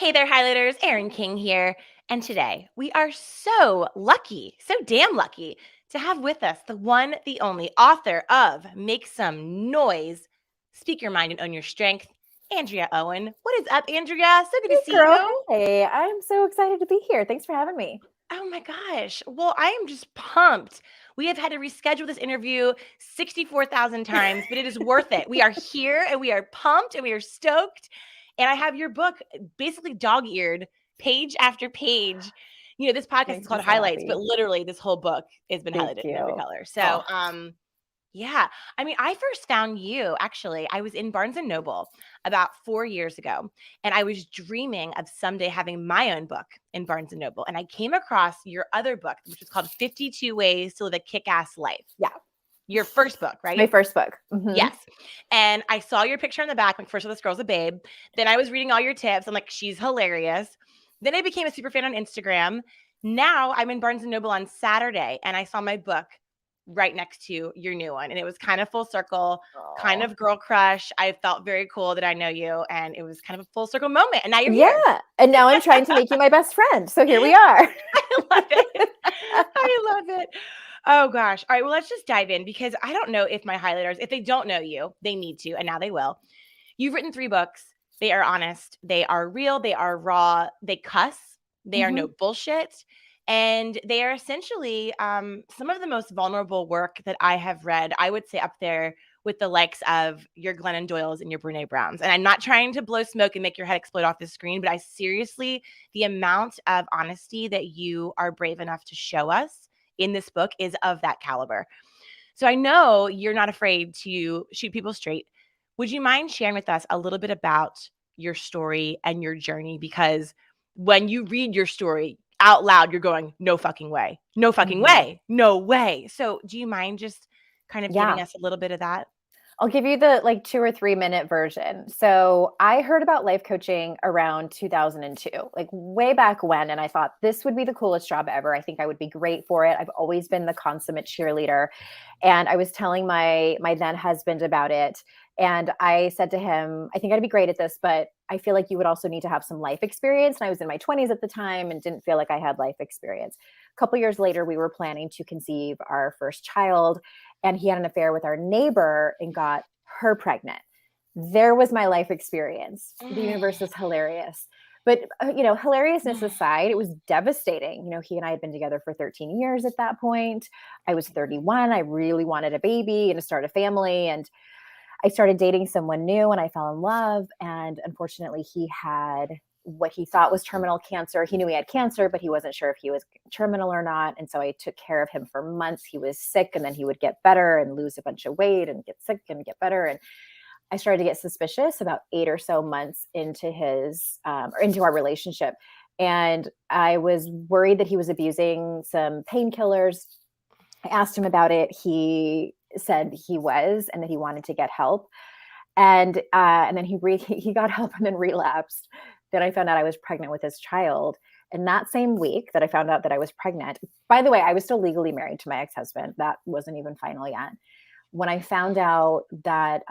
Hey there, highlighters. Erin King here. And today we are so lucky, so damn lucky to have with us the one, the only author of Make Some Noise, Speak Your Mind and Own Your Strength, Andrea Owen. What is up, Andrea? So good to Hey see girl, you. hey, I'm so excited to be here. Thanks for having me. Oh my gosh. Well, I am just pumped. We have had to reschedule this interview 64,000 times, but it is worth it. We are here and we are pumped and we are stoked. And I have your book basically dog eared, page after page. This podcast is Makes me called so Highlights, but happy. literally this whole book has been Thank highlighted in every you. color. Oh, Yeah. I mean, I first found you actually. I was in Barnes and Noble about 4 years ago, and I was dreaming of someday having my own book in Barnes and Noble. And I came across your other book, which was called 52 Ways to Live a Kick-Ass Life. yeah. Your first book, It's my right? first book. Yes. And I saw your picture on the back, like, first of all, this girl's a babe. Then I was reading all your tips. I'm like, she's hilarious. Then I became a super fan on Instagram. Now I'm in Barnes and Noble on Saturday, and I saw my book right next to your new one. And it was kind of full circle, kind Oh. of girl crush. I felt very cool that I know you, and it was kind of a full circle moment. And now you're here. Yeah. And now I'm trying to make you my best friend. So here we are. I love it. I love it. Oh gosh. All right. Well, let's just dive in because I don't know if my highlighters, if they don't know you, they need to, and now they will. You've written 3 books. They are honest. They are real. They are raw. They cuss. They are Mhm. no bullshit. And they are essentially some of the most vulnerable work that I have read. I would say up there with the likes of your Glennon Doyles and your Brene Browns. And I'm not trying to blow smoke and make your head explode off the screen, but I seriously, the amount of honesty that you are brave enough to show us in this book is of that caliber. So I know you're not afraid to shoot people straight. Would you mind sharing with us a little bit about your story and your journey? Because when you read your story out loud, you're going, no fucking way, no fucking Mhm. way, no way. So do you mind just kind of giving Yeah. us a little bit of that? I'll give you the 2 or 3 minute version. So I heard about life coaching around 2002, like way back when. And I thought this would be the coolest job ever. I think I would be great for it. I've always been the consummate cheerleader. And I was telling my then husband about it. And I said to him, I think I'd be great at this, but I feel like you would also need to have some life experience. And I was in my 20s at the time and didn't feel like I had life experience. A couple years later, we were planning to conceive our first child, and he had an affair with our neighbor and got her pregnant. There was my life experience. The Mm, universe is hilarious. But, hilariousness mm, aside, it was devastating. He and I had been together for 13 years at that point. I was 31. I really wanted a baby and to start a family. And I started dating someone new and I fell in love. And unfortunately, he had what he thought was terminal cancer. He knew he had cancer, but he wasn't sure if he was terminal or not. And so I took care of him for months. He was sick and then he would get better and lose a bunch of weight and get sick and get better. And I started to get suspicious about 8 or so months into into our relationship. And I was worried that he was abusing some painkillers. I asked him about it. He said he was, and that he wanted to get help. And then he got help and then relapsed. Then I found out I was pregnant with his child. And that same week that I found out that I was pregnant, by the way, I was still legally married to my ex-husband. That wasn't even final yet. When I found out that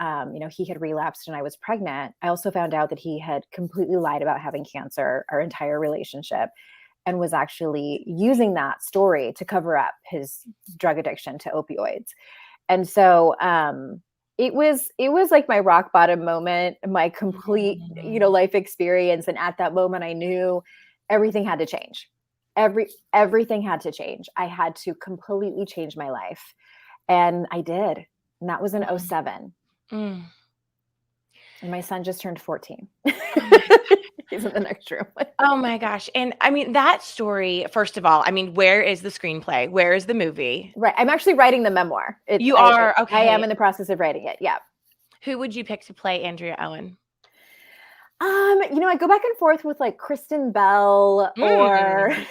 he had relapsed and I was pregnant, I also found out that he had completely lied about having cancer our entire relationship, and was actually using that story to cover up his drug addiction to opioids. And so it was like my rock bottom moment, my complete mm. life experience. And at that moment, I knew everything had to change. Everything had to change. I had to completely change my life, and I did. And that was in Mm, '07. mm. And my son just turned 14. Oh my He's in the next room. Oh my gosh. And I mean, that story, first of all, I mean, where is the screenplay? Where is the movie? Right. I'm actually writing the memoir. It's You I are I am okay. in the process of writing it. Yeah. Who would you pick to play Andrea Owen? I go back and forth with like Kristen Bell or Mm.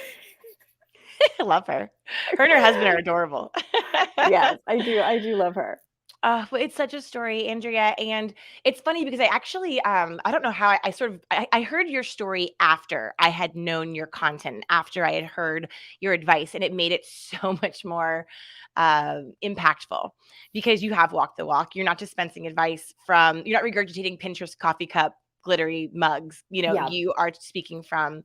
I love her. Her and her husband are adorable. yes, I do. I do love her. Well, it's such a story, Andrea, and it's funny because I actually, I don't know how I sort of, I heard your story after I had known your content, after I had heard your advice, and it made it so much more impactful because you have walked the walk. You're not dispensing advice you're not regurgitating Pinterest coffee cup glittery mugs. Yeah. You are speaking from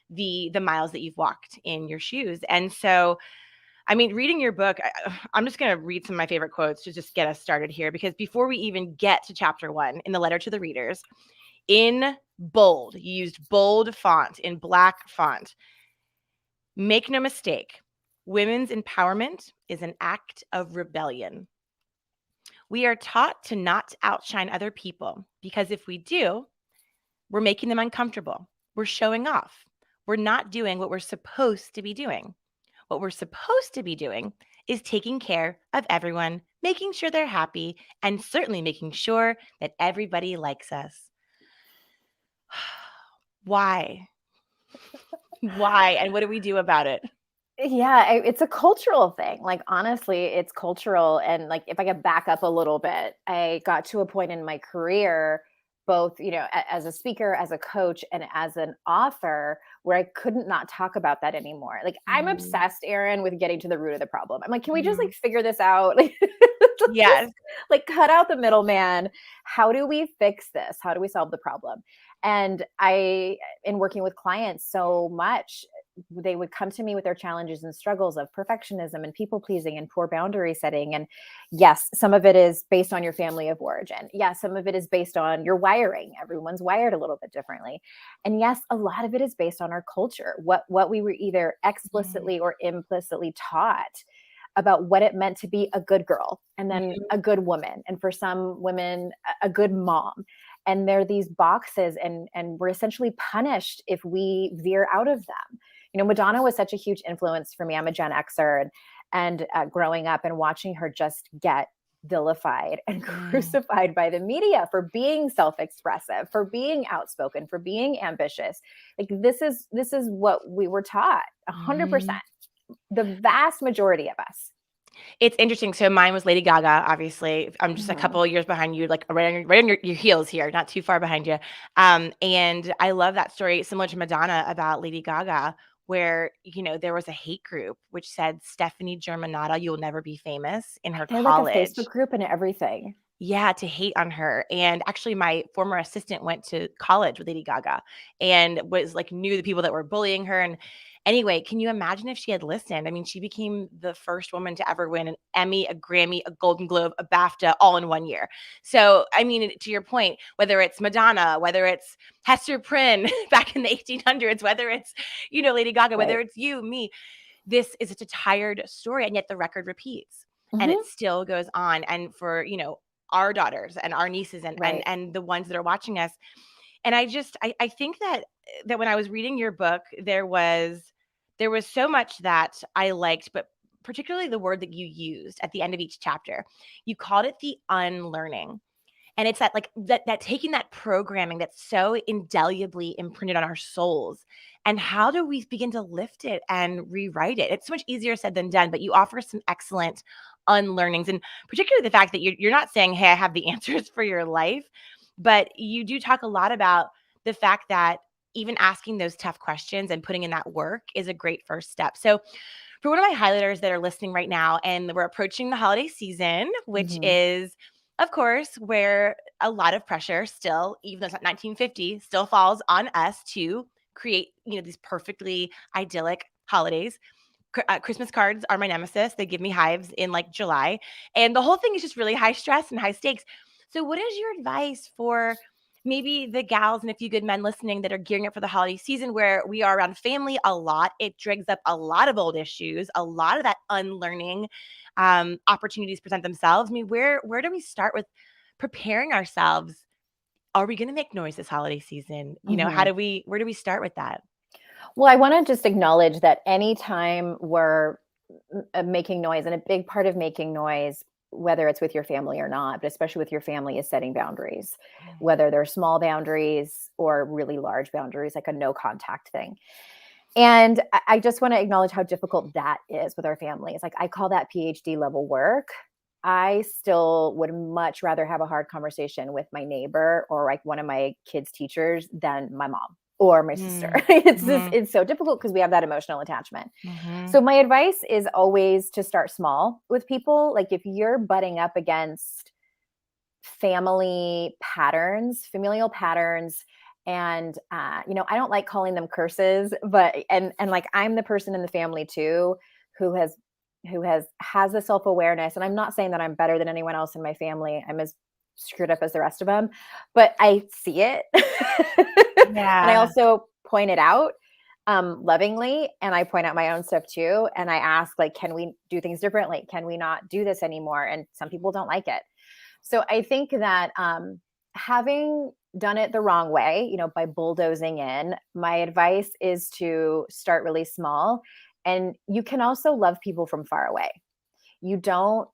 the miles that you've walked in your shoes. And so, I mean, reading your book, I'm just going to read some of my favorite quotes to just get us started here, because before we even get to chapter 1 in the letter to the readers, in bold, you used bold font, in black font. Make no mistake, women's empowerment is an act of rebellion. We are taught to not outshine other people, because if we do, we're making them uncomfortable. We're showing off. We're not doing what we're supposed to be doing. What we're supposed to be doing is taking care of everyone, making sure they're happy, and certainly making sure that everybody likes us. Why? Why? And what do we do about it? Yeah, it's a cultural thing. Like, honestly, it's cultural. And like, if I could back up a little bit, I got to a point in my career, both, as a speaker, as a coach, and as an author, where I couldn't not talk about that anymore. Like, I'm Mhm. obsessed, Erin, with getting to the root of the problem. I'm like, can we just Mhm. like figure this out? Like, just Yes. like cut out the middleman. How do we fix this? How do we solve the problem? And in working with clients so much, they would come to me with their challenges and struggles of perfectionism and people pleasing and poor boundary setting. And yes, some of it is based on your family of origin. Yes, some of it is based on your wiring. Everyone's wired a little bit differently. And yes, a lot of it is based on our culture, what we were either Mhm. explicitly or implicitly taught about what it meant to be a good girl, and then a good woman, and for some women, a good mom. And there are these boxes, and we're essentially punished if we veer out of them. Madonna was such a huge influence for me. I'm a Gen Xer, and growing up and watching her just get vilified and Mm. crucified by the media for being self-expressive, for being outspoken, for being ambitious. Like, this is what we were taught, 100%. Mhm. The vast majority of us. It's interesting. So mine was Lady Gaga, obviously. I'm just a Mhm. couple of years behind you, like right on your heels here, not too far behind you. And I love that story, similar to Madonna, about Lady Gaga, where, there was a hate group which said, Stephanie Germanotta, you'll never be famous, in her They had like a Facebook college. group and everything. Yeah, to hate on her. And actually, my former assistant went to college with Lady Gaga and was like, knew the people that were bullying her. And anyway, can you imagine if she had listened? I mean, she became the first woman to ever win an Emmy, a Grammy, a Golden Globe, a BAFTA, all in one year. So, I mean, to your point, whether it's Madonna, whether it's Hester Prynne back in the 1800s, whether it's, Lady Gaga, whether Right. it's you, me, this is such a tired story. And yet the record repeats and it Mhm. still goes on. And for, our daughters and our nieces and and Right. and the ones that are watching us. And I think that when I was reading your book, there was so much that I liked, but particularly the word that you used at the end of each chapter. You called it the unlearning. And it's that, like, that taking that programming that's so indelibly imprinted on our souls, and how do we begin to lift it and rewrite it? It's so much easier said than done, but you offer some excellent unlearnings, and particularly the fact that you're not saying, hey, I have the answers for your life, but you do talk a lot about the fact that even asking those tough questions and putting in that work is a great first step. So for one of my highlighters that are listening right now, and we're approaching the holiday season, which Mhm. is, of course, where a lot of pressure still, even though it's not 1950, still falls on us to create, these perfectly idyllic holidays. Christmas cards are my nemesis. They give me hives in like July. And the whole thing is just really high stress and high stakes. So, what is your advice for maybe the gals and a few good men listening that are gearing up for the holiday season, where we are around family a lot? It drags up a lot of old issues, a lot of that unlearning opportunities present themselves. I mean, where do we start with preparing ourselves? Are we going to make noise this holiday season? Mhm. Where do we start with that? Well, I want to just acknowledge that anytime we're making noise, and a big part of making noise, whether it's with your family or not, but especially with your family, is setting boundaries, whether they're small boundaries or really large boundaries, like a no contact thing. And I just want to acknowledge how difficult that is with our families. Like, I call that PhD level work. I still would much rather have a hard conversation with my neighbor or like one of my kids' teachers than my mom or my sister. Mm, mhm, It's so difficult because we have that emotional attachment. mhm, So my advice is always to start small with people. Like, if you're butting up against family patterns, familial patterns. And, I don't like calling them curses, but, and like, I'm the person in the family too, who has the self-awareness. And I'm not saying that I'm better than anyone else in my family. I'm as screwed up as the rest of them, but I see it. And I Yeah. also point it out lovingly, and I point out my own stuff too. And I ask, like, can we do things differently? Can we not do this anymore? And some people don't like it. So I think that having done it the wrong way, by bulldozing in, my advice is to start really small. And you can also love people from far away. You don't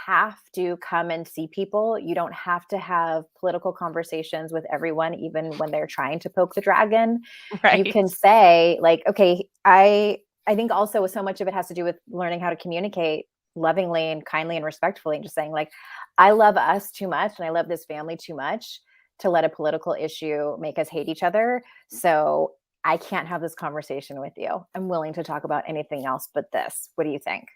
have to come and see people. You don't have to have political conversations with everyone, even when they're trying to poke the dragon. You Right. can say, like, okay, I think also so much of it has to do with learning how to communicate lovingly and kindly and respectfully, and just saying, like, I love us too much and I love this family too much to let a political issue make us hate each other. So I can't have this conversation with you. I'm willing to talk about anything else but this. What do you think?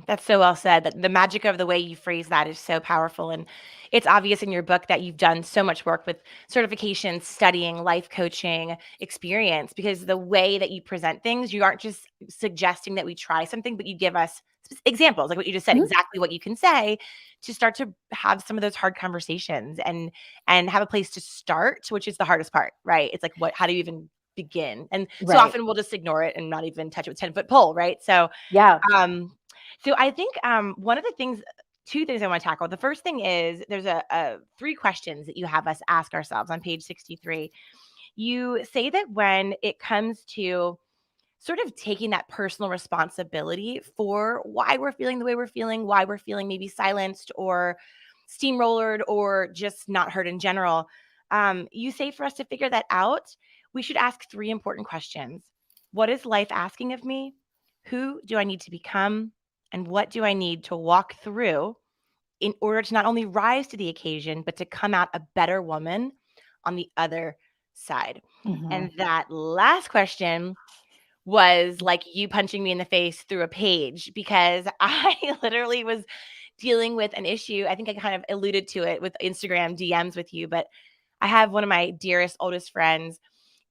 That's so well said. That the magic of the way you phrase that is so powerful, and it's obvious in your book that you've done so much work with certifications, studying, life coaching, experience. Because the way that you present things, you aren't just suggesting that we try something, but you give us examples, like what you just said, Mhm. exactly what you can say to start to have some of those hard conversations and have a place to start, which is the hardest part, right? It's like, what? How do you even begin? And so Right. often we'll just ignore it and not even touch it with 10-foot pole, right? So Yeah. um, so I think one of the things, two things I want to tackle. The first thing is there's a three questions that you have us ask ourselves on page 63. You say that when it comes to sort of taking that personal responsibility for why we're feeling the way we're feeling, why we're feeling maybe silenced or steamrollered or just not heard in general, you say for us to figure that out, we should ask three important questions. What is life asking of me? Who do I need to become? And what do I need to walk through in order to not only rise to the occasion, but to come out a better woman on the other side? Mhm. And that last question was like you punching me in the face through a page because I literally was dealing with an issue. I think I kind of alluded to it with Instagram DMs with you, but I have one of my dearest, oldest friends,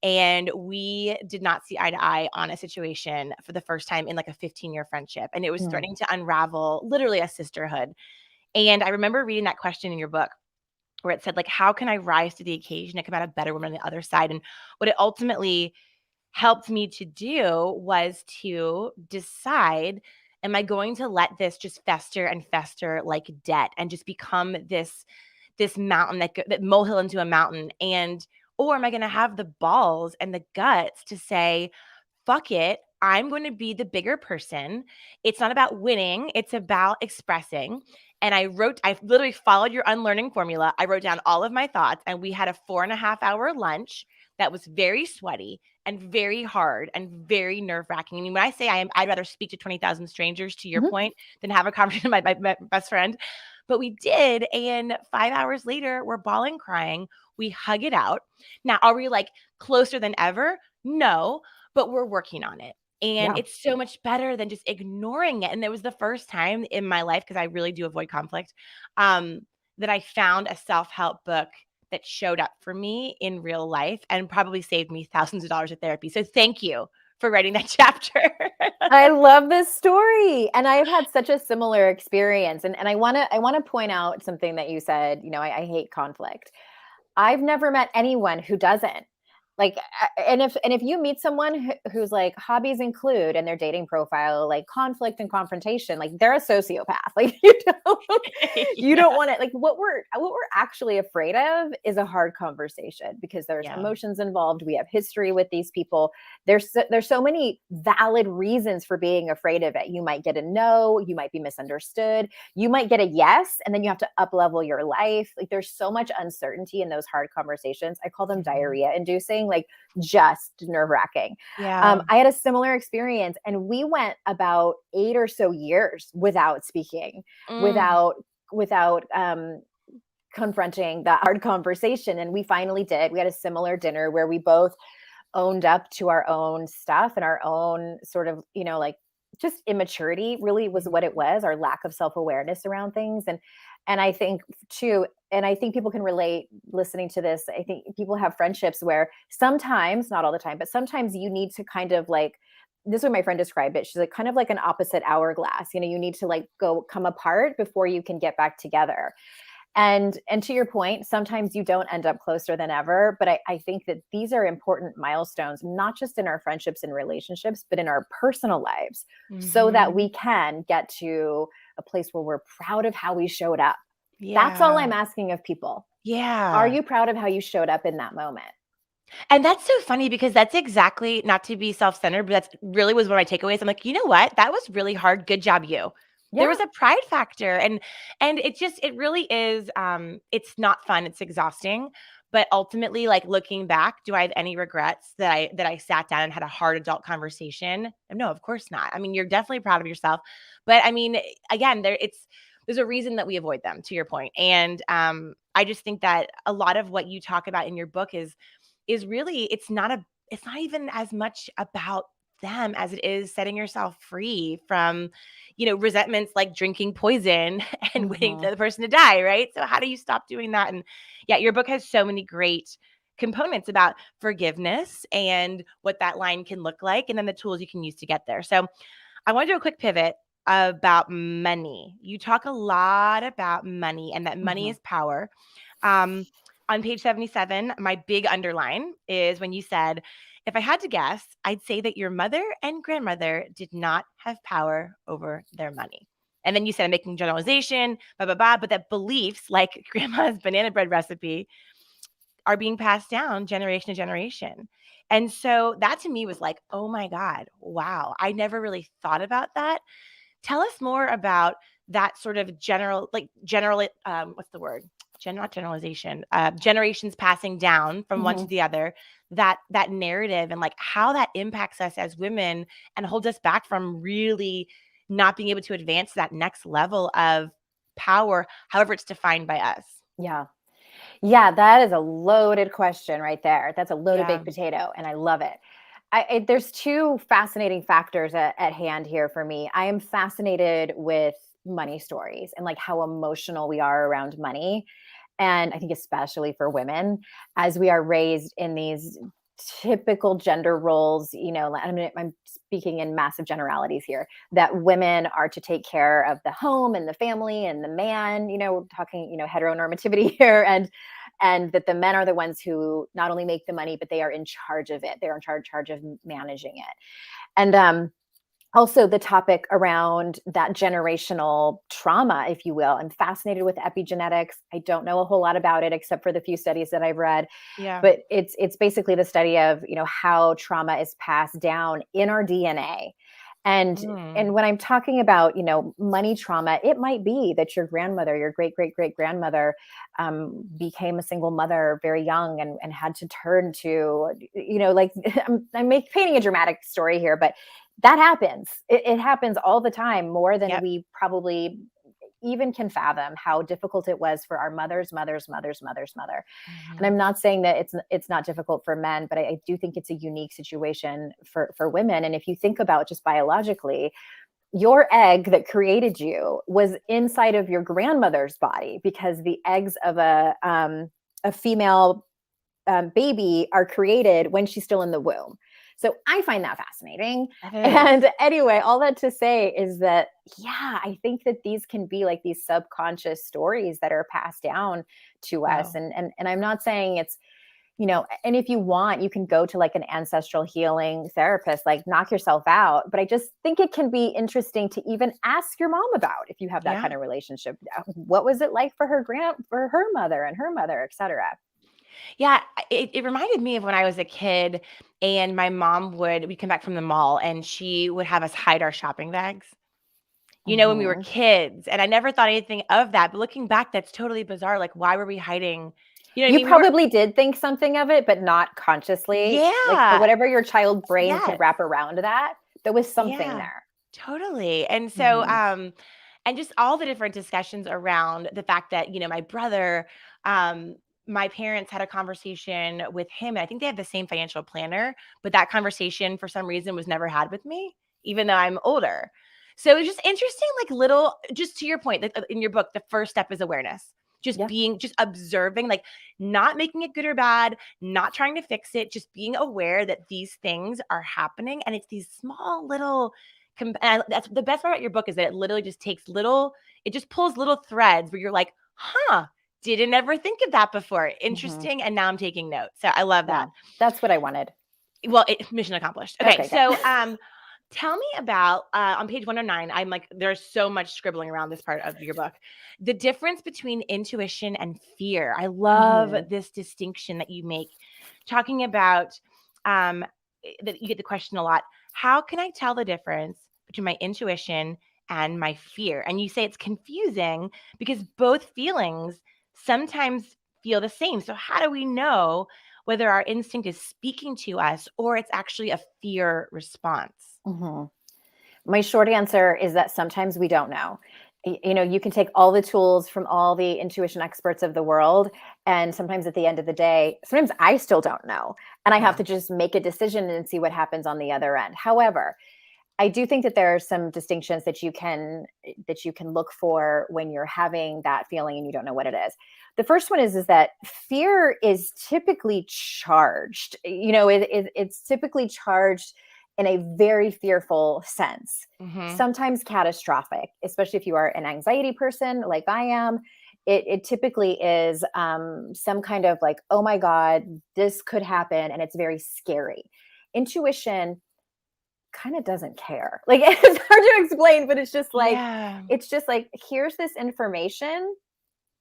and we did not see eye to eye on a situation for the first time in like a 15-year friendship. And it was Mm. starting to unravel literally a sisterhood. And I remember reading that question in your book where it said, like, how can I rise to the occasion and come out a better woman on the other side? And what it ultimately helped me to do was to decide, am I going to let this just fester and fester like debt and just become this mountain that molehill into a mountain, and or am I going to have the balls and the guts to say, fuck it, I'm going to be the bigger person. It's not about winning, it's about expressing. And I literally followed your unlearning formula. I wrote down all of my thoughts, and we had a 4.5 hour lunch that was very sweaty and very hard and very nerve wracking. I mean, when I say I'd rather speak to 20,000 strangers, to your Mhm. point, than have a conversation with my best friend. But we did. And 5 hours later, we're bawling, crying. We hug it out. Now, are we like closer than ever? No, but we're working on it. And Yeah. it's so much better than just ignoring it. And it was the first time in my life, because I really do avoid conflict, um, that I found a self-help book that showed up for me in real life and probably saved me thousands of dollars of therapy. So thank you for writing that chapter. I love this story. And I've had such a similar experience. And I wanna point out something that you said, I hate conflict. I've never met anyone who doesn't. Like, and if you meet someone who's like hobbies include in their dating profile like conflict and confrontation, like they're a sociopath. Like you don't Yeah. want to, like, what we're actually afraid of is a hard conversation because there's Yeah. emotions involved. We have history with these people. There's so many valid reasons for being afraid of it. You might get a no, you might be misunderstood, you might get a yes, and then you have to up level your life. Like, there's so much uncertainty in those hard conversations. I call them Mhm. diarrhea inducing, like just nerve wracking. Yeah. I had a similar experience, and we went about 8 or so years without speaking, Mm. without confronting the hard conversation. And we finally did. We had a similar dinner where we both owned up to our own stuff and our own sort of, like, just immaturity really was what it was, our lack of self-awareness around things. And And I think too, and I think people can relate listening to this. I think people have friendships where sometimes, not all the time, but sometimes you need to kind of like, this is what my friend described it. She's like, kind of like an opposite hourglass. You know, you need to like go come apart before you can get back together. And to your point, sometimes you don't end up closer than ever, but I think that these are important milestones, not just in our friendships and relationships, but in our personal lives, so that Mm-hmm. we can get to a place where we're proud of how we showed up. That's all Yeah. I'm asking of people. Are Yeah. you proud of how you showed up in that moment? And that's so funny because that's exactly, not to be self-centered, but that's really was one of my takeaways. I'm like, you know what? That was really hard. Good job, you. There Yeah. was a pride factor, and it just, it really is, it's not fun, it's exhausting. But ultimately, like looking back, do I have any regrets that I sat down and had a hard adult conversation? No, of course not. I mean, you're definitely proud of yourself. But I mean, again, there's a reason that we avoid them, to your point. And I just think that a lot of what you talk about in your book is really, it's not even as much about them as it is setting yourself free from, resentments like drinking poison and waiting Mm-hmm. for the person to die, right? So how do you stop doing that? And yeah, your book has so many great components about forgiveness and what that line can look like, and then the tools you can use to get there. So I want to do a quick pivot about money. You talk a lot about money and that money Mm-hmm. is power. Um, on page 77, my big underline is when you said, if I had to guess, I'd say that your mother and grandmother did not have power over their money. And then you said, I'm making generalization, blah, blah, blah, but that beliefs like grandma's banana bread recipe are being passed down generation to generation. And so that to me was like, oh my God, wow. I never really thought about that. Tell us more about that sort of general, what's the word? Not generalization, generations passing down from one Mm-hmm. to the other, that narrative and like how that impacts us as women and holds us back from really not being able to advance to that next level of power, however it's defined by us. Yeah. Yeah, that is a loaded question right there. That's a loaded Yeah. baked potato, and I love it. There's two fascinating factors at hand here for me. I am fascinated with money stories and like how emotional we are around money. And I think especially for women, as we are raised in these typical gender roles, I'm speaking in massive generalities here, that women are to take care of the home and the family and the man, talking, heteronormativity here, and that the men are the ones who not only make the money, but they are in charge of it. They're in charge of managing it. And also the topic around that generational trauma, if you will. I'm fascinated with epigenetics. I don't know a whole lot about it except for the few studies that I've read, Yeah. but it's basically the study of, how trauma is passed down in our DNA. And Mm. when I'm talking about, money trauma, it might be that your grandmother, your great great great grandmother, became a single mother very young and had to turn to, like I'm painting a dramatic story here, but that happens. It happens all the time, more than Yep. we probably even can fathom how difficult it was for our mother's mother. And Mhm. I'm not saying that it's not difficult for men, but I do think it's a unique situation for women. And if you think about just biologically, your egg that created you was inside of your grandmother's body, because the eggs of a female baby are created when she's still in the womb. So I find that fascinating. That is. And anyway, all that to say is that, yeah, I think that these can be like these subconscious stories that are passed down to us. Wow. And I'm not saying it's, and if you want, you can go to like an ancestral healing therapist, like knock yourself out. But I just think it can be interesting to even ask your mom about, if you have that Yeah. kind of relationship. What was it like for for her mother and her mother, et cetera? Yeah, it reminded me of when I was a kid and my mom we'd come back from the mall and she would have us hide our shopping bags, when we were Mhm. kids. And I never thought anything of that. But looking back, that's totally bizarre. Like, why were we hiding? You know what I You mean? We were, probably did think something of it, but not consciously. Like, for yeah, whatever your child brain could yes, wrap around that, there was something yeah, there. totally. And so, Mhm. and just all the different discussions around the fact that, my brother, um, my parents had a conversation with him. And I think they had the same financial planner, but that conversation for some reason was never had with me, even though I'm older. So it's just interesting, like little, just to your point, like in your book, the first step is awareness. Just Yeah. being, just observing, like not making it good or bad, not trying to fix it, just being aware that these things are happening. And it's these small little, that's the best part about your book, is that it literally just takes little, it just pulls little threads where you're like, huh, didn't ever think of that before. Mm-hmm. Interesting. And now I'm taking notes. So I love Yeah. that. That's what I wanted. Well, mission accomplished. Okay. Okay, So, good. tell me about on page 109. I'm like, there's so much scribbling around this part of your book. The difference between intuition and fear. I love Mm-hmm. this distinction that you make, talking about that you get the question a lot. How can I tell the difference between my intuition and my fear? And you say it's confusing because both feelings sometimes feel the same. So how do we know whether our instinct is speaking to us or it's actually a fear response? Mm-hmm. My short answer is that sometimes we don't know. You can take all the tools from all the intuition experts of the world, and sometimes at the end of the day, sometimes I still don't know. And I have Yeah. to just make a decision and see what happens on the other end. However, I do think that there are some distinctions that you can look for when you're having that feeling and you don't know what it is. The first one is that fear is typically charged. It's typically charged in a very fearful sense, Mm-hmm. sometimes catastrophic, especially if you are an anxiety person like I am. It typically is some kind of like, oh my God, this could happen, and it's very scary. Intuition kind of doesn't care. Like, it's hard to explain, but Yeah. it's just like, here's this information,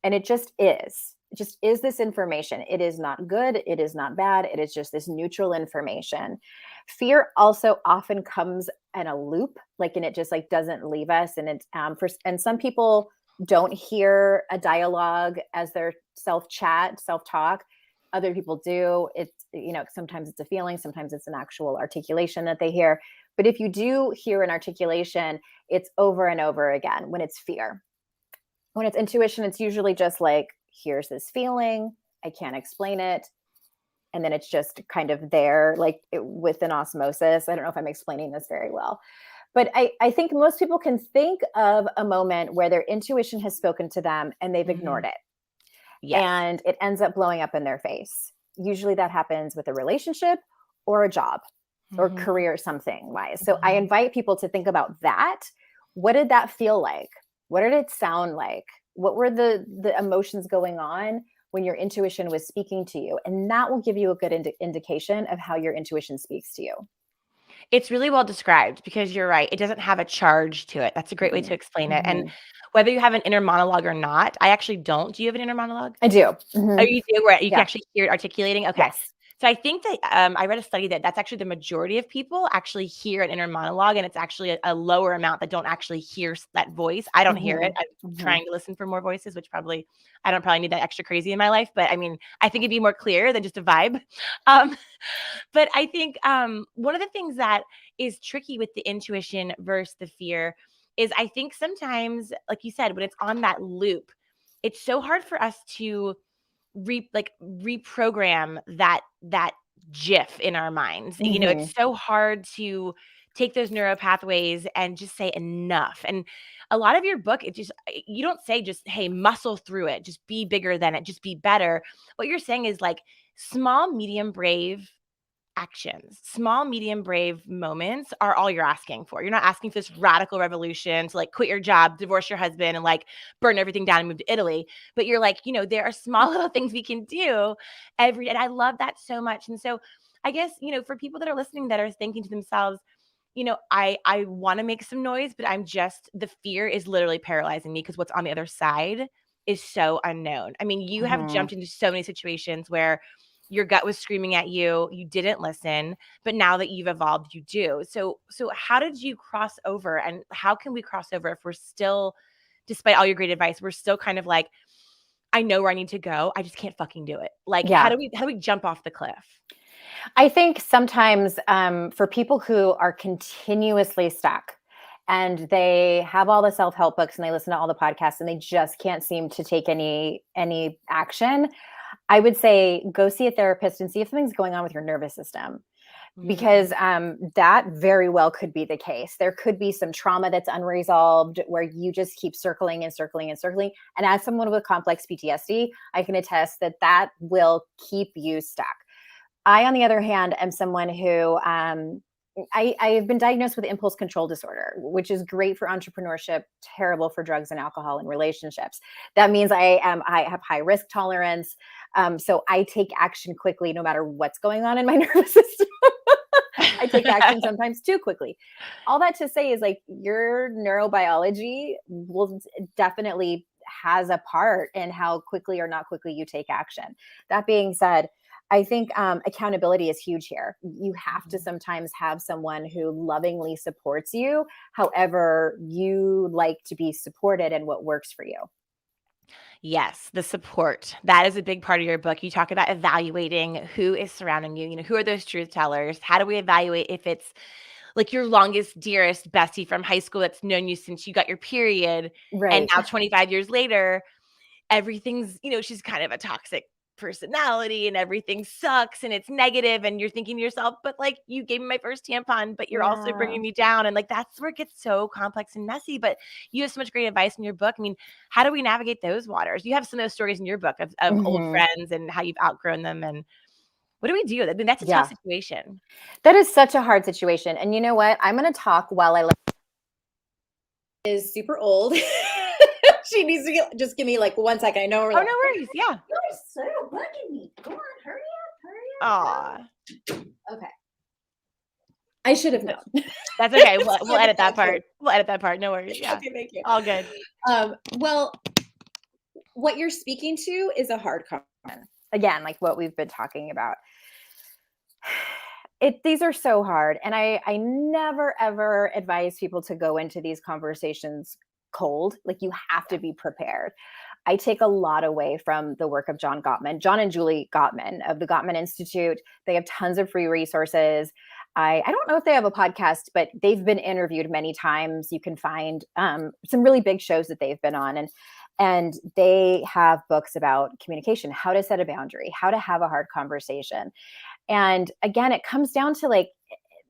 and it just is. It just is this information. It is not good. It is not bad. It is just this neutral information. Fear also often comes in a loop, like, and it just like doesn't leave us. And it's and some people don't hear a dialogue as their self chat, self talk. Other people do. Sometimes it's a feeling, sometimes it's an actual articulation that they hear. But if you do hear an articulation, it's over and over again when it's fear. When it's intuition, it's usually just like, here's this feeling, I can't explain it. And then it's just kind of there, like with an osmosis. I don't know if I'm explaining this very well. But I think most people can think of a moment where their intuition has spoken to them and they've Mm-hmm. ignored it. Yes. And it ends up blowing up in their face. Usually that happens with a relationship or a job or Mm-hmm. career, something wise. So I Mm-hmm. invite people to think about that. What did that feel like? What did it sound like? What were the emotions going on when your intuition was speaking to you? And that will give you a good indication of how your intuition speaks to you. It's really well described because you're right. It doesn't have a charge to it. That's a great way to Mm-hmm. explain it. And Mm-hmm. whether you have an inner monologue or not, I actually don't. Do you have an inner monologue? I do. Oh, Mm-hmm. you do? Where you can Yeah. actually hear it articulating? Okay. Yes. So I think that I read a study that that's actually the majority of people actually hear an inner monologue, and it's actually a lower amount that don't actually hear that voice. I don't hear it. I'm Mm-hmm. Mm-hmm. trying to listen for more voices, which probably I don't probably need that extra crazy in my life. But I mean, I think it'd be more clear than just a vibe. Um, but I think one of the things that is tricky with the intuition versus the fear is I think sometimes, like you said, when it's on that loop, it's so hard for us to reprogram that GIF in our minds. Mm-hmm. It's so hard to take those neural pathways and just say enough. And a lot of your book, it just you don't say just, hey, muscle through it, just be bigger than it, just be better. What you're saying is like small, medium, brave actions, small, medium, brave moments are all you're asking for. You're not asking for this radical revolution to like quit your job, divorce your husband, and like burn everything down and move to Italy. But you're like, there are small little things we can do every, and I love that so much. And so I guess, for people that are listening that are thinking to themselves, I want to make some noise, but the fear is literally paralyzing me because what's on the other side is so unknown. I mean, you have Mm-hmm. jumped into so many situations where your gut was screaming at you, you didn't listen, but now that you've evolved, you do. So how did you cross over, and how can we cross over if we're still, despite all your great advice, we're still kind of like, I know where I need to go, I just can't fucking do it. Like, how Yeah. do we jump off the cliff? I think sometimes for people who are continuously stuck and they have all the self-help books and they listen to all the podcasts and they just can't seem to take any action, I would say go see a therapist and see if something's going on with your nervous system. Because that very well could be the case. There could be some trauma that's unresolved where you just keep circling and circling and circling. And as someone with complex PTSD, I can attest that that will keep you stuck. I, on the other hand, am someone who I have been diagnosed with impulse control disorder, which is great for entrepreneurship, terrible for drugs and alcohol and relationships. That means I have high risk tolerance. So I take action quickly, no matter what's going on in my nervous system. I take action sometimes too quickly. All that to say is like your neurobiology will definitely has a part in how quickly or not quickly you take action. That being said, I think accountability is huge here. You have to sometimes have someone who lovingly supports you, however you like to be supported and what works for you. Yes, the support. That is a big part of your book. You talk about evaluating who is surrounding you. You know, who are those truth tellers? How do we evaluate if it's like your longest, dearest bestie from high school that's known you since you got your period, and Right. now 25 years later, everything's, you know, she's kind of a toxic personality and everything sucks and it's negative, and you're thinking to yourself, but like, you gave me my first tampon, but you're also Yeah. bringing me down, and like that's where it gets so complex and messy. But you have so much great advice in your book. I mean, how do we navigate those waters? You have some of those stories in your book of old friends and how you've outgrown them, and what do we do? I mean, that's a tough situation. That is such a hard situation. And you know what? I'm going to talk while I is super old. She needs to just give me like 1 second. I know we're like, no worries. Yeah. You're so bugging me. Go on, hurry up. Aw. Okay. I should have known. That's okay. We'll edit that part. We'll edit that part. No worries. Yeah. Okay, thank you. All good. Well, what you're speaking to is a hard comment. Again, like what we've been talking about. These are so hard. And I never, ever advise people to go into these conversations cold. Like you have to be prepared. I take a lot away from the work of John and Julie Gottman of the Gottman Institute. They have tons of free resources. I don't know if they have a podcast, but they've been interviewed many times. You can find some really big shows that they've been on. And they have books about communication, how to set a boundary, how to have a hard conversation. And again, it comes down to like,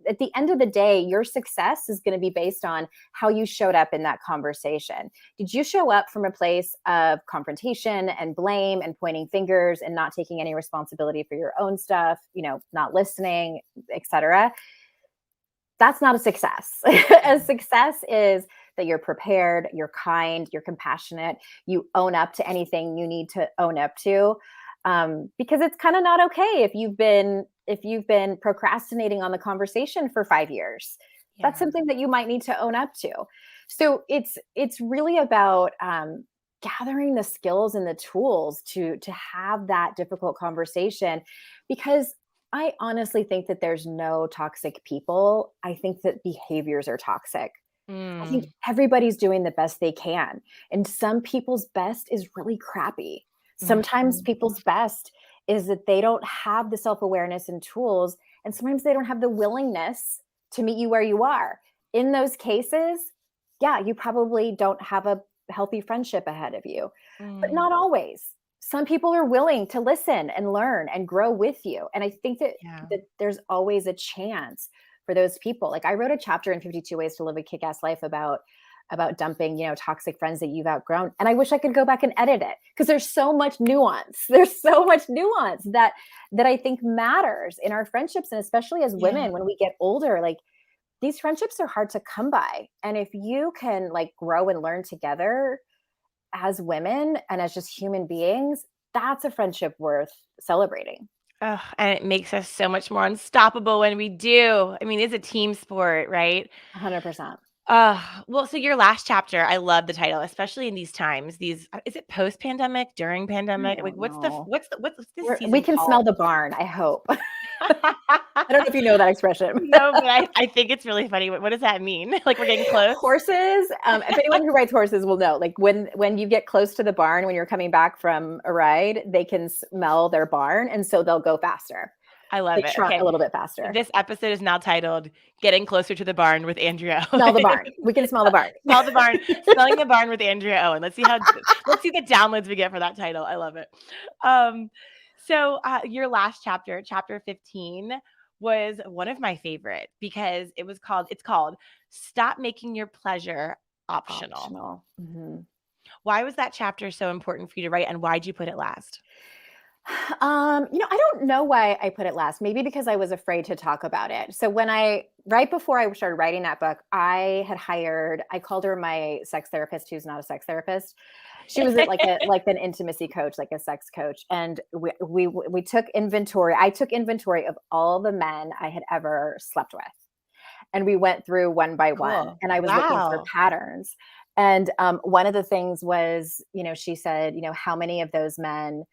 at the end of the day, your success is going to be based on how you showed up in that conversation. Did you show up from a place of confrontation and blame and pointing fingers and not taking any responsibility for your own stuff, you know, not listening, etc.? That's not a success. A success is that you're prepared, you're kind, you're compassionate, you own up to anything you need to own up to. Because it's kind of not okay if you've been procrastinating on the conversation for 5 years. Yeah. That's something that you might need to own up to. So it's really about gathering the skills and the tools to have that difficult conversation, because I honestly think that there's no toxic people. I think that behaviors are toxic. I think everybody's doing the best they can. And some people's best is really crappy. Sometimes people's best is that they don't have the self-awareness and tools, and sometimes they don't have the willingness to meet you where you are. In those cases, yeah, you probably don't have a healthy friendship ahead of you, but not always. Some people are willing to listen and learn and grow with you. And I think that there's always a chance for those people. Like I wrote a chapter in 52 Ways to Live a Kick-Ass Life about dumping, you know, toxic friends that you've outgrown. And I wish I could go back and edit it, because there's so much nuance. There's so much nuance that I think matters in our friendships. And especially as women, when we get older, like these friendships are hard to come by. And if you can like grow and learn together as women and as just human beings, that's a friendship worth celebrating. Oh, and it makes us so much more unstoppable when we do. I mean, it's a team sport, right? 100%. Well, so your last chapter, I love the title, especially in these times. Is it post-pandemic, during pandemic? Like, what's this season we can called? smell the barn, I hope. I don't know if you know that expression. No, but I think it's really funny. What does that mean? Like we're getting close? Horses. If anyone who rides horses will know, like when you get close to the barn, when you're coming back from a ride, they can smell their barn. And so they'll go faster. I love it. Okay. A little bit faster. This episode is now titled "Getting Closer to the Barn with Andrea Owen." Smell the barn. We can smell the barn. Smell the barn. Smelling the barn with Andrea Owen. Let's see the downloads we get for that title. I love it. So your last chapter, chapter 15, was one of my favorite because it's called Stop Making Your Pleasure Optional. Optional. Mm-hmm. Why was that chapter so important for you to write, and why'd you put it last? I don't know why I put it last. Maybe because I was afraid to talk about it. So right before I started writing that book, I called her my sex therapist, who's not a sex therapist. She was like an intimacy coach, like a sex coach. And we took inventory. I took inventory of all the men I had ever slept with. And we went through one by one, Cool. and I was looking for Wow. patterns. And one of the things was, she said, how many of those men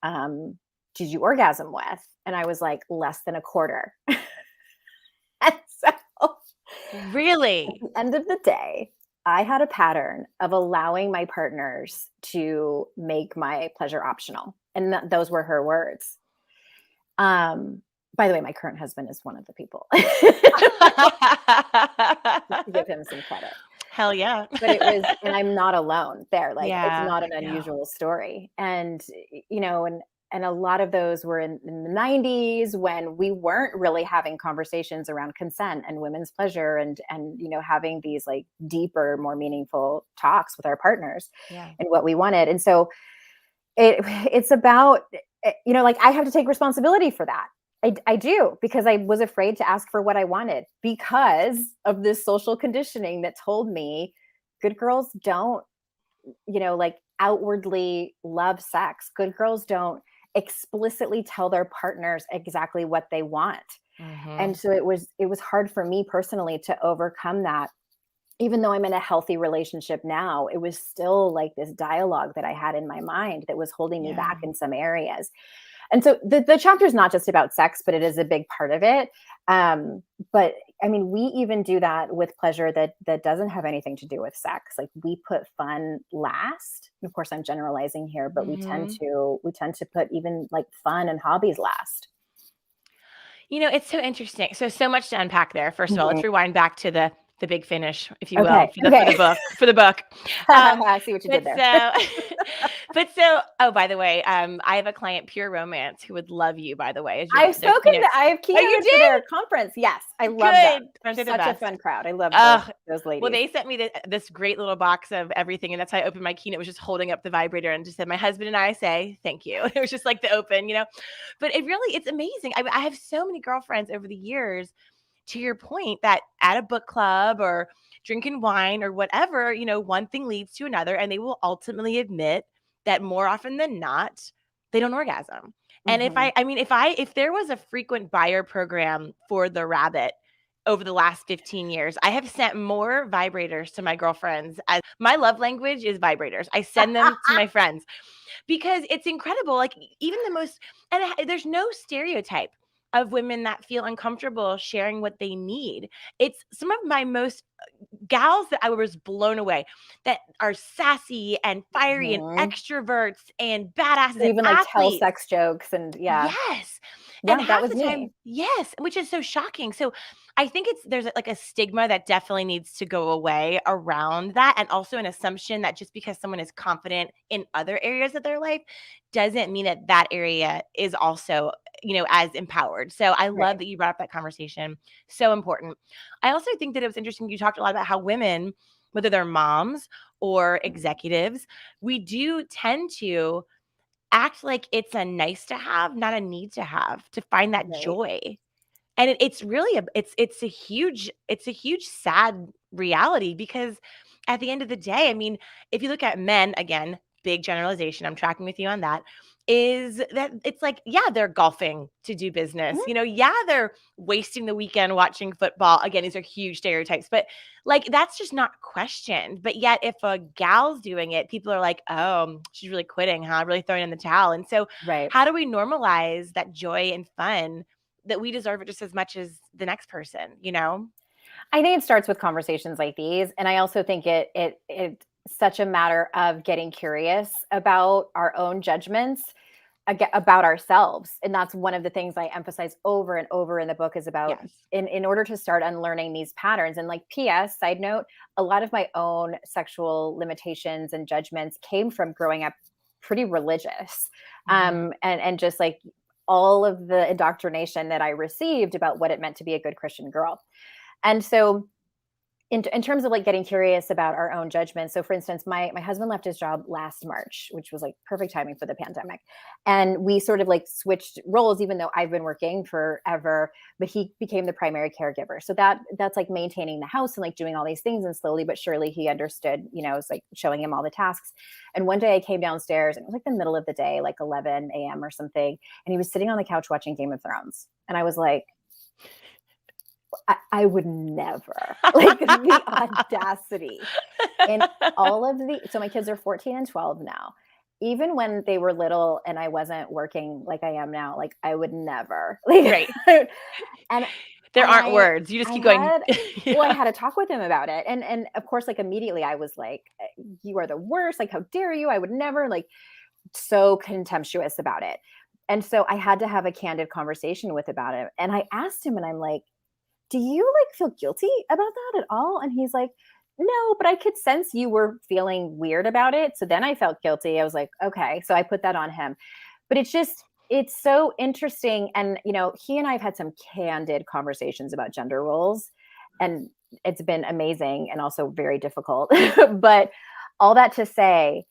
um, did you orgasm with? And I was like, less than a quarter. And so at Really? the end of the day, I had a pattern of allowing my partners to make my pleasure optional. And those were her words. By the way, my current husband is one of the people. Just to give him some credit. Hell yeah. And I'm not alone there. Like, it's Yeah. not an No. unusual story. And, and a lot of those were in the 90s when we weren't really having conversations around consent and women's pleasure and, having these like deeper, more meaningful talks with our partners Yeah. and what we wanted. And so it's about, like I have to take responsibility for that. I do, because I was afraid to ask for what I wanted because of this social conditioning that told me good girls don't, like outwardly love sex. Good girls don't explicitly tell their partners exactly what they want. Mm-hmm. And so it was hard for me personally to overcome that. Even though I'm in a healthy relationship now, it was still like this dialogue that I had in my mind that was holding me Yeah. back in some areas. And so the chapter is not just about sex, but it is a big part of it. But I mean, we even do that with pleasure that doesn't have anything to do with sex. Like we put fun last. Of course, I'm generalizing here, but Mm-hmm. we tend to put even like fun and hobbies last. It's so interesting. So much to unpack there. First of all, Mhm. let's rewind back to the big finish, if you will, Okay. for the Okay. book for the book. Um, I see what you but did there. so, oh, by the way, I have a client, Pure Romance, who would love you. By the way, as I've their spoken to keynote. I have Oh, you keynoted for their did? conference. Yes, I love them. Good. They're Aren't they the such a best? fun crowd. I love those Oh, those well, ladies. they sent me this great little box of everything, and that's how I opened my keynote. Was just holding up the vibrator and just said, "My husband and I say thank you." It was just like the open. But it's amazing. I have so many girlfriends over the years, to your point, that at a book club or drinking wine or whatever, one thing leads to another, and they will ultimately admit that more often than not, they don't orgasm. And Mhm. if there was a frequent buyer program for the rabbit over the last 15 years, I have sent more vibrators to my girlfriends. As my love language is vibrators. I send them to my friends because it's incredible. Like even the most, and there's no stereotype of women that feel uncomfortable sharing what they need. It's some of my most gals that I was blown away, that are sassy and fiery and Mhm. extroverts and badasses They and even like tell athletes. sex jokes and yeah. Yes. And Yeah, that half was the me. time, yes, which is so shocking. So I think there's like a stigma that definitely needs to go away around that. And also an assumption that just because someone is confident in other areas of their life doesn't mean that that area is also, as empowered. So I love Right. that you brought up that conversation. So important. I also think that it was interesting. You talked a lot about how women, whether they're moms or executives, we do tend to act like it's a nice to have, not a need to have, to find that Right. joy. And it's really it's a huge sad reality because at the end of the day, I mean, if you look at men, again, big generalization, I'm tracking with you on that, is that it's like, yeah, they're golfing to do business. Mhm. Yeah, they're wasting the weekend watching football. Again, these are huge stereotypes, but like that's just not questioned. But yet if a gal's doing it, people are like, "Oh, she's really quitting, huh? Really throwing in the towel." And so Right. how do we normalize that joy and fun, that we deserve it just as much as the next person? I think it starts with conversations like these, and I also think it's such a matter of getting curious about our own judgments about ourselves. And that's one of the things I emphasize over and over in the book is about Yes. in order to start unlearning these patterns. And like PS side note, a lot of my own sexual limitations and judgments came from growing up pretty religious. Mhm. And just like all of the indoctrination that I received about what it meant to be a good Christian girl. And so in terms of like getting curious about our own judgment. So for instance, my husband left his job last March, which was like perfect timing for the pandemic. And we sort of like switched roles, even though I've been working forever, but he became the primary caregiver. So that's like maintaining the house and like doing all these things. And slowly but surely he understood, you know, it's like showing him all the tasks. And one day I came downstairs and it was like the middle of the day, like 11 a.m. or something. And he was sitting on the couch watching Game of Thrones. And I was like, I would never, like the audacity. And all of so my kids are 14 and 12 now. Even when they were little and I wasn't working like I am now, like I would never. Like, Right. and There and aren't words. You just I keep going. had well, I Yeah. had to talk with him about it. And of course, like immediately I was like, you are the worst. Like, how dare you? I would never, like, so contemptuous about it. And so I had to have a candid conversation with about it. And I asked him, and I'm like, do you like feel guilty about that at all? And he's like, no, but I could sense you were feeling weird about it. So then I felt guilty. I was like, okay. So I put that on him. But it's so interesting. And, you know, he and I have had some candid conversations about gender roles, and it's been amazing and also very difficult. But all that to say,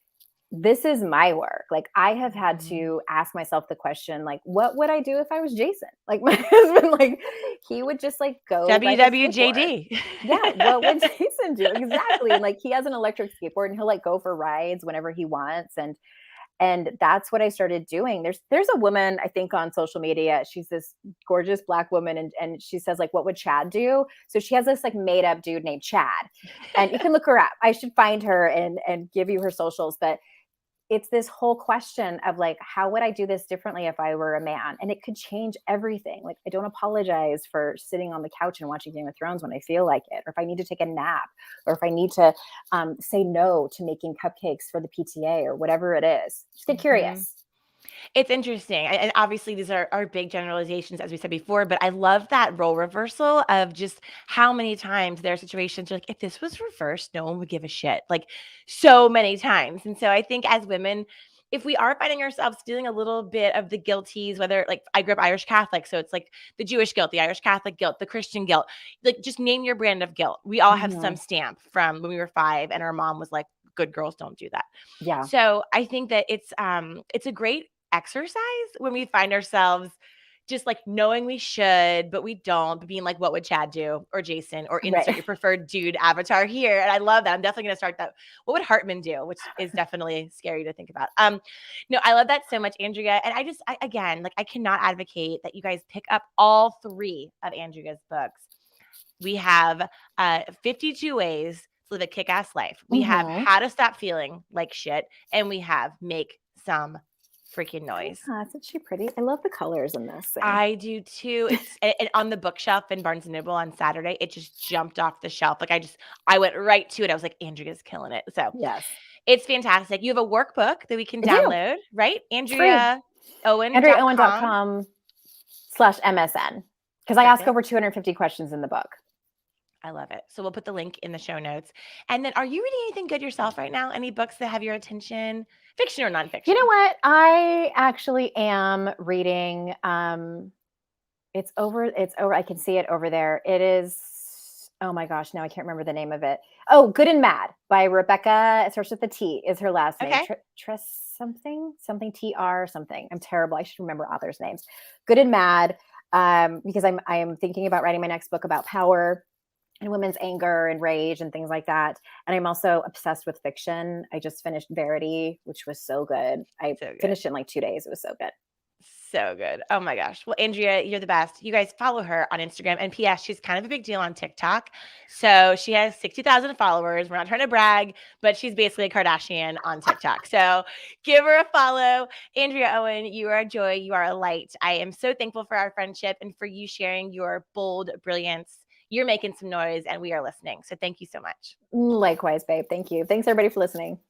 this is my work. Like, I have had Mhm. to ask myself the question, like, what would I do if I was Jason? Like, my husband, like, he would just like go by his skateboard. WWJD. Yeah, what would Jason do? Exactly. And like, he has an electric skateboard and he'll like go for rides whenever he wants. And that's what I started doing. There's a woman, I think, on social media. She's this gorgeous Black woman, and she says, like, what would Chad do? So she has this like made up dude named Chad. And you can look her up. I should find her and give you her socials. But it's this whole question of like, how would I do this differently if I were a man? And it could change everything. Like, I don't apologize for sitting on the couch and watching Game of Thrones when I feel like it, or if I need to take a nap, or if I need to say no to making cupcakes for the PTA, or whatever it is. Just get Mhm. curious. It's interesting. And obviously, these are big generalizations, as we said before, but I love that role reversal of just how many times there are situations like, if this was reversed, no one would give a shit. Like, so many times. And so I think as women, if we are finding ourselves feeling a little bit of the guilties, whether like I grew up Irish Catholic, so it's like the Jewish guilt, the Irish Catholic guilt, the Christian guilt, like just name your brand of guilt. We all have some Mhm. stamp from when we were 5 and our mom was like, good girls don't do that. Yeah. So I think that it's a great exercise when we find ourselves just like knowing we should, but we don't, but being like, what would Chad do or Jason or insert Right. your preferred dude avatar here? And I love that. I'm definitely going to start that. What would Hartman do? Which is definitely scary to think about. No, I love that so much, Andrea. And again, like I cannot advocate that you guys pick up all 3 of Andrea's books. We have 52 ways to live a kick-ass life. We have Hmm. how to stop feeling like shit, and we have make some freaking noise. Yeah, isn't she pretty? I love the colors in this thing. I do too. It's and on the bookshelf in Barnes and Noble on Saturday. It just jumped off the shelf. Like I went right to it. I was like, Andrea's killing it. So Yes, it's fantastic. You have a workbook that we can I do. download, right? It's free. AndreaOwen.com. AndreaOwen.com/MSN, because I ask Perfect. over 250 questions in the book. I love it. So we'll put the link in the show notes. And then are you reading anything good yourself right now? Any books that have your attention? Fiction or You know nonfiction? what? I actually am reading. It's over. I can see it over there. It is. Oh my gosh, now I can't remember the name of it. Oh, Good and Mad by Rebecca. It starts with a T. Is her last name? Okay. Something TR something. I'm terrible. I should remember authors' names. Good and Mad. Because I am thinking about writing my next book about power and women's anger and rage and things like that. And I'm also obsessed with fiction. I just finished Verity, which was so good. I So good. finished it in like 2 days. It was so good. So good. Oh my gosh. Well, Andrea, you're the best. You guys follow her on Instagram. And P.S., she's kind of a big deal on TikTok. So she has 60,000 followers. We're not trying to brag, but she's basically a Kardashian on TikTok. So give her a follow. Andrea Owen, you are a joy. You are a light. I am so thankful for our friendship and for you sharing your bold brilliance. You're making some noise and we are listening. So thank you so much. Likewise, babe. Thank you. Thanks everybody for listening.